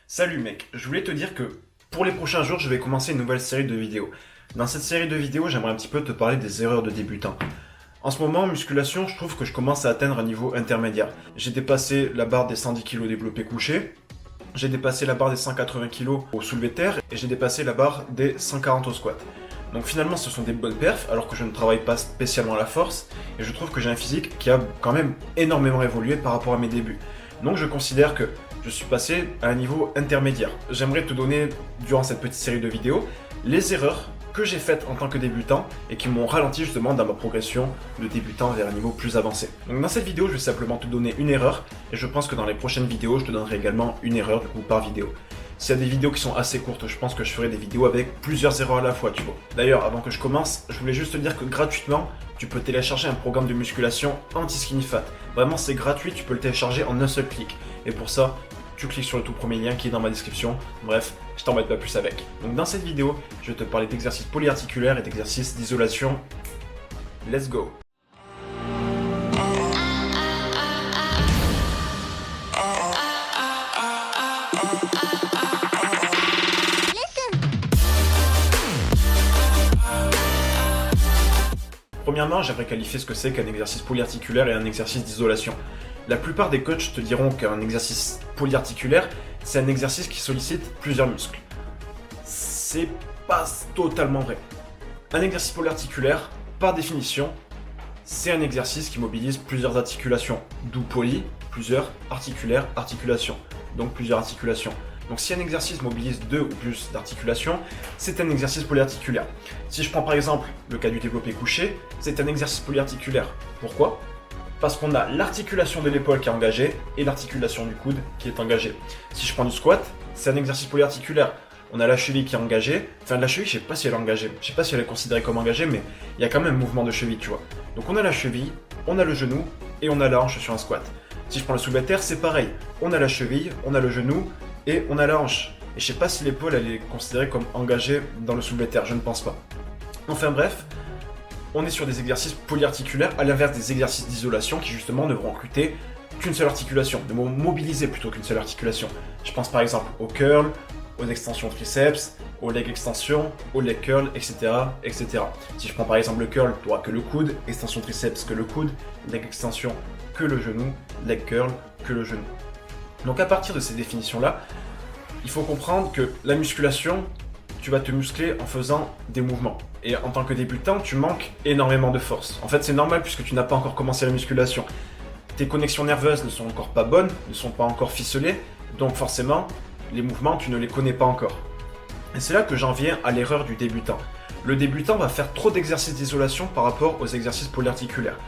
Salut mec, je voulais te dire que pour les prochains jours, je vais commencer une nouvelle série de vidéos. Dans cette série de vidéos, j'aimerais un petit peu te parler des erreurs de débutant. En ce moment, en musculation, je trouve que je commence à atteindre un niveau intermédiaire. J'ai dépassé la barre des 110 kg développé couché, j'ai dépassé la barre des 180 kg au soulevé de terre et j'ai dépassé la barre des 140 au squat. Donc finalement, ce sont des bonnes perfs alors que je ne travaille pas spécialement la force et je trouve que j'ai un physique qui a quand même énormément évolué par rapport à mes débuts. Donc je considère que je suis passé à un niveau intermédiaire. J'aimerais te donner, durant cette petite série de vidéos, les erreurs que j'ai faites en tant que débutant et qui m'ont ralenti justement dans ma progression de débutant vers un niveau plus avancé. Donc dans cette vidéo, je vais simplement te donner une erreur et je pense que dans les prochaines vidéos, je te donnerai également une erreur du coup par vidéo. S'il y a des vidéos qui sont assez courtes, je pense que je ferai des vidéos avec plusieurs erreurs à la fois, tu vois. D'ailleurs, avant que je commence, je voulais juste te dire que gratuitement, tu peux télécharger un programme de musculation anti-skinny fat. Vraiment, c'est gratuit, tu peux le télécharger en un seul clic. Et pour ça, tu cliques sur le tout premier lien qui est dans ma description. Bref, je t'embête pas plus avec. Donc dans cette vidéo, je vais te parler d'exercices polyarticulaires et d'exercices d'isolation. Let's go! Premièrement, j'aimerais qualifier ce que c'est qu'un exercice polyarticulaire et un exercice d'isolation. La plupart des coachs te diront qu'un exercice polyarticulaire, c'est un exercice qui sollicite plusieurs muscles. C'est pas totalement vrai. Un exercice polyarticulaire, par définition, c'est un exercice qui mobilise plusieurs articulations. D'où poly, plusieurs, articulaires, articulations. Donc plusieurs articulations. Donc si un exercice mobilise deux ou plus d'articulations, c'est un exercice polyarticulaire. Si je prends par exemple le cas du développé couché, c'est un exercice polyarticulaire. Pourquoi ? Parce qu'on a l'articulation de l'épaule qui est engagée et l'articulation du coude qui est engagée. Si je prends du squat, c'est un exercice polyarticulaire. On a la cheville qui est engagée. Enfin, la cheville, je sais pas si elle est engagée. Je sais pas si elle est considérée comme engagée, mais il y a quand même un mouvement de cheville, tu vois. Donc on a la cheville, on a le genou et on a la hanche sur un squat. Si je prends le soulevé de terre, c'est pareil. On a la cheville, on a le genou et on a la hanche. Et je sais pas si l'épaule, elle est considérée comme engagée dans le soulevé de terre. Je ne pense pas. Enfin bref, on est sur des exercices polyarticulaires à l'inverse des exercices d'isolation qui justement ne vont recruter qu'une seule articulation, ne vont mobiliser plutôt qu'une seule articulation. Je pense par exemple au curl, aux extensions triceps, aux leg extensions, aux leg curl, etc., etc. Si je prends par exemple le curl, tu n'auras que le coude, extension triceps que le coude, leg extension que le genou, leg curl que le genou. Donc à partir de ces définitions-là, il faut comprendre que la musculation, tu vas te muscler en faisant des mouvements. Et en tant que débutant, tu manques énormément de force. En fait, c'est normal puisque tu n'as pas encore commencé la musculation. Tes connexions nerveuses ne sont encore pas bonnes, ne sont pas encore ficelées, donc forcément, les mouvements, tu ne les connais pas encore. Et c'est là que j'en viens à l'erreur du débutant. Le débutant va faire trop d'exercices d'isolation par rapport aux exercices polyarticulaires.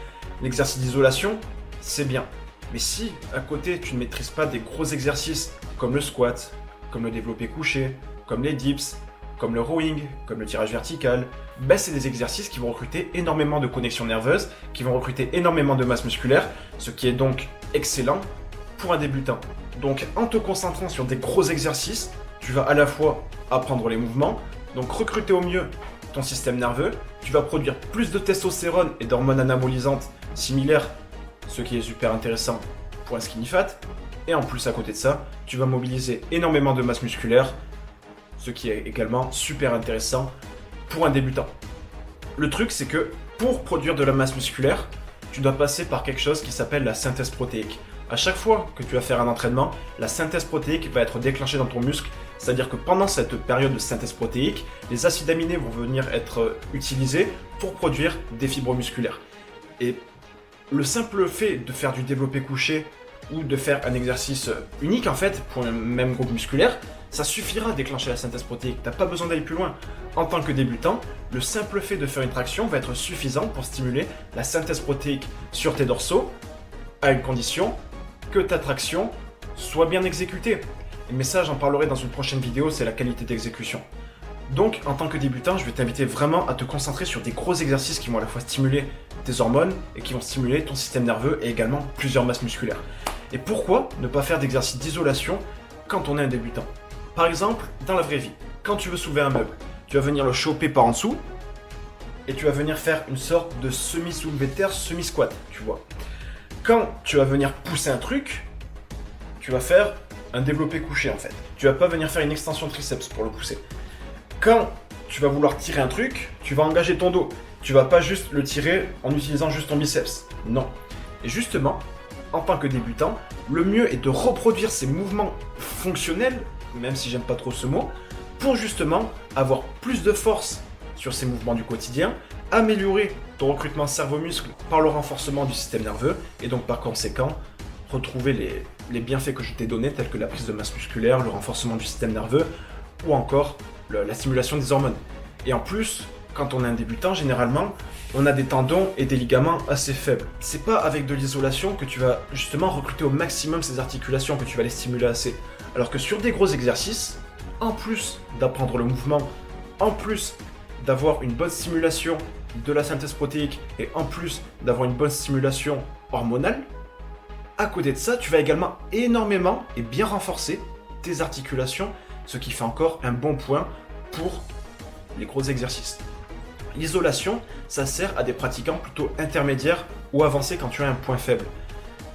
L'exercice d'isolation, c'est bien. Mais si, à côté, tu ne maîtrises pas des gros exercices comme le squat, comme le développé couché, comme les dips, comme le rowing, comme le tirage vertical, ben c'est des exercices qui vont recruter énormément de connexions nerveuses, qui vont recruter énormément de masse musculaire, ce qui est donc excellent pour un débutant. Donc en te concentrant sur des gros exercices, tu vas à la fois apprendre les mouvements, donc recruter au mieux ton système nerveux, tu vas produire plus de testostérone et d'hormones anabolisantes similaires, ce qui est super intéressant pour un skinny fat, et en plus à côté de ça, tu vas mobiliser énormément de masse musculaire, ce qui est également super intéressant pour un débutant. Le truc, c'est que pour produire de la masse musculaire, tu dois passer par quelque chose qui s'appelle la synthèse protéique. À chaque fois que tu vas faire un entraînement, la synthèse protéique va être déclenchée dans ton muscle, c'est-à-dire que pendant cette période de synthèse protéique, les acides aminés vont venir être utilisés pour produire des fibres musculaires. Et le simple fait de faire du développé couché ou de faire un exercice unique en fait pour un même groupe musculaire, ça suffira à déclencher la synthèse protéique, t'as pas besoin d'aller plus loin. En tant que débutant, le simple fait de faire une traction va être suffisant pour stimuler la synthèse protéique sur tes dorsaux, à une condition que ta traction soit bien exécutée. Mais ça, j'en parlerai dans une prochaine vidéo, c'est la qualité d'exécution. Donc, en tant que débutant, je vais t'inviter vraiment à te concentrer sur des gros exercices qui vont à la fois stimuler tes hormones et qui vont stimuler ton système nerveux et également plusieurs masses musculaires. Et pourquoi ne pas faire d'exercice d'isolation quand on est un débutant ? Par exemple, dans la vraie vie, quand tu veux soulever un meuble, tu vas venir le choper par en dessous et tu vas venir faire une sorte de semi-soulevé de terre, semi-squat, tu vois. Quand tu vas venir pousser un truc, tu vas faire un développé couché en fait. Tu vas pas venir faire une extension triceps pour le pousser. Quand tu vas vouloir tirer un truc, tu vas engager ton dos. Tu vas pas juste le tirer en utilisant juste ton biceps. Non. Et justement, en tant que débutant, le mieux est de reproduire ces mouvements fonctionnels, même si j'aime pas trop ce mot, pour justement avoir plus de force sur ces mouvements du quotidien, améliorer ton recrutement cerveau-muscle par le renforcement du système nerveux, et donc par conséquent, retrouver les bienfaits que je t'ai donnés, tels que la prise de masse musculaire, le renforcement du système nerveux, ou encore la stimulation des hormones. Et en plus, quand on est un débutant, généralement, on a des tendons et des ligaments assez faibles. C'est pas avec de l'isolation que tu vas justement recruter au maximum ces articulations, que tu vas les stimuler assez. Alors que sur des gros exercices, en plus d'apprendre le mouvement, en plus d'avoir une bonne stimulation de la synthèse protéique et en plus d'avoir une bonne stimulation hormonale, à côté de ça, tu vas également énormément et bien renforcer tes articulations, ce qui fait encore un bon point pour les gros exercices. L'isolation, ça sert à des pratiquants plutôt intermédiaires ou avancés quand tu as un point faible.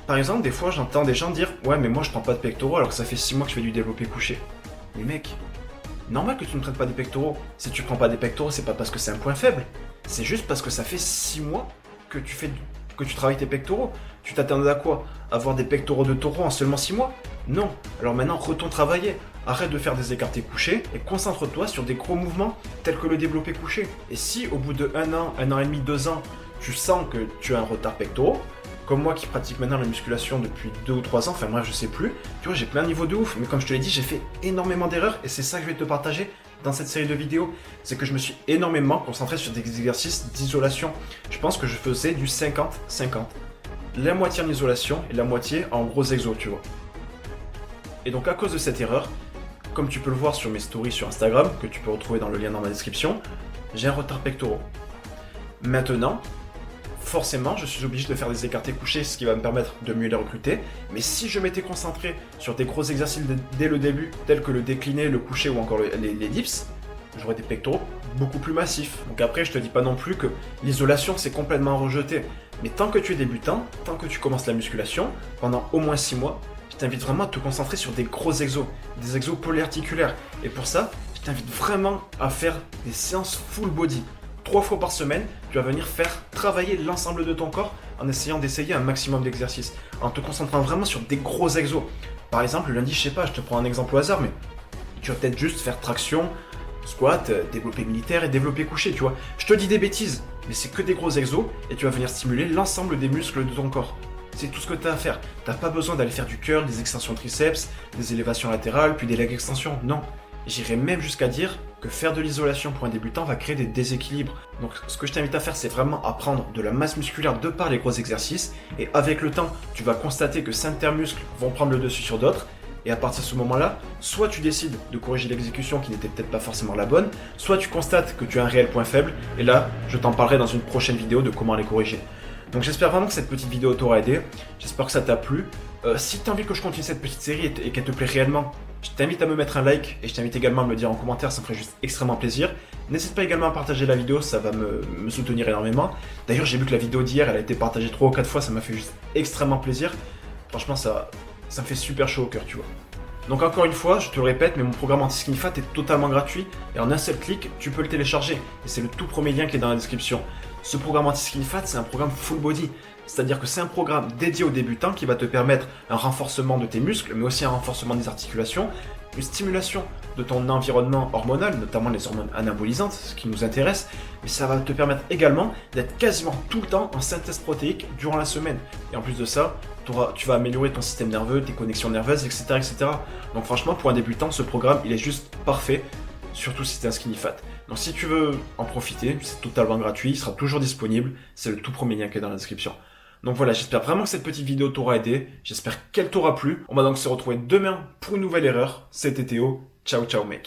Par exemple, des fois j'entends des gens dire « Ouais mais moi je prends pas de pectoraux alors que ça fait 6 mois que je fais du développé couché. » Mais mec, normal que tu ne prennes pas des pectoraux. Si tu prends pas des pectoraux, c'est pas parce que c'est un point faible. C'est juste parce que ça fait 6 mois que tu travailles tes pectoraux. Tu t'attendais à quoi? Avoir des pectoraux de taureau en seulement 6 mois? Non. Alors maintenant, retourne travailler. Arrête de faire des écartés couchés et concentre-toi sur des gros mouvements tels que le développé couché. Et si au bout de 1 an et demi, 2 ans, tu sens que tu as un retard pectoraux, comme moi qui pratique maintenant la musculation depuis 2 ou 3 ans, enfin moi je sais plus, tu vois j'ai plein de niveaux de ouf, mais comme je te l'ai dit, j'ai fait énormément d'erreurs et c'est ça que je vais te partager dans cette série de vidéos, c'est que je me suis énormément concentré sur des exercices d'isolation. Je pense que je faisais du 50-50. La moitié en isolation et la moitié en gros exos, tu vois. Et donc à cause de cette erreur, comme tu peux le voir sur mes stories sur Instagram, que tu peux retrouver dans le lien dans ma description, j'ai un retard pectoraux. Maintenant, forcément, je suis obligé de faire des écartés couchés, ce qui va me permettre de mieux les recruter. Mais si je m'étais concentré sur des gros exercices dès le début, tels que le décliné, le couché ou encore les dips, j'aurais des pectoraux beaucoup plus massifs. Donc après, je te dis pas non plus que l'isolation, c'est complètement rejeté. Mais tant que tu es débutant, tant que tu commences la musculation, pendant au moins 6 mois, je t'invite vraiment à te concentrer sur des gros exos, des exos polyarticulaires. Et pour ça, je t'invite vraiment à faire des séances full body. 3 fois par semaine, tu vas venir faire travailler l'ensemble de ton corps en essayant d'essayer un maximum d'exercices, en te concentrant vraiment sur des gros exos. Par exemple, le lundi, je sais pas, je te prends un exemple au hasard, mais tu vas peut-être juste faire traction, squat, développé militaire et développé couché, tu vois. Je te dis des bêtises, mais c'est que des gros exos et tu vas venir stimuler l'ensemble des muscles de ton corps. C'est tout ce que tu as à faire. Tu n'as pas besoin d'aller faire du curl, des extensions triceps, des élévations latérales, puis des leg extensions. Non. J'irais même jusqu'à dire que faire de l'isolation pour un débutant va créer des déséquilibres. Donc ce que je t'invite à faire, c'est vraiment à prendre de la masse musculaire de par les gros exercices. Et avec le temps, tu vas constater que certains muscles vont prendre le dessus sur d'autres. Et à partir de ce moment-là, soit tu décides de corriger l'exécution qui n'était peut-être pas forcément la bonne, soit tu constates que tu as un réel point faible. Et là, je t'en parlerai dans une prochaine vidéo de comment les corriger. Donc j'espère vraiment que cette petite vidéo t'aura aidé. J'espère que ça t'a plu. Si tu as envie que je continue cette petite série et qu'elle te plaît réellement, je t'invite à me mettre un like et je t'invite également à me le dire en commentaire, ça me ferait juste extrêmement plaisir. N'hésite pas également à partager la vidéo, ça va me soutenir énormément. D'ailleurs, j'ai vu que la vidéo d'hier, elle a été partagée 3 ou 4 fois, ça m'a fait juste extrêmement plaisir. Franchement, ça me fait super chaud au cœur, tu vois. Donc encore une fois, je te le répète, mais mon programme anti-skinny fat est totalement gratuit et en un seul clic, tu peux le télécharger. Et c'est le tout premier lien qui est dans la description. Ce programme anti-skinny fat, c'est un programme full body. C'est-à-dire que c'est un programme dédié aux débutants qui va te permettre un renforcement de tes muscles, mais aussi un renforcement des articulations, une stimulation de ton environnement hormonal, notamment les hormones anabolisantes, ce qui nous intéresse, mais ça va te permettre également d'être quasiment tout le temps en synthèse protéique durant la semaine. Et en plus de ça, tu vas améliorer ton système nerveux, tes connexions nerveuses, etc., etc. Donc franchement, pour un débutant, ce programme, il est juste parfait, surtout si tu es un skinny fat. Donc si tu veux en profiter, c'est totalement gratuit, il sera toujours disponible, c'est le tout premier lien qui est dans la description. Donc voilà, j'espère vraiment que cette petite vidéo t'aura aidé, j'espère qu'elle t'aura plu. On va donc se retrouver demain pour une nouvelle erreur. C'était Théo, ciao ciao mec.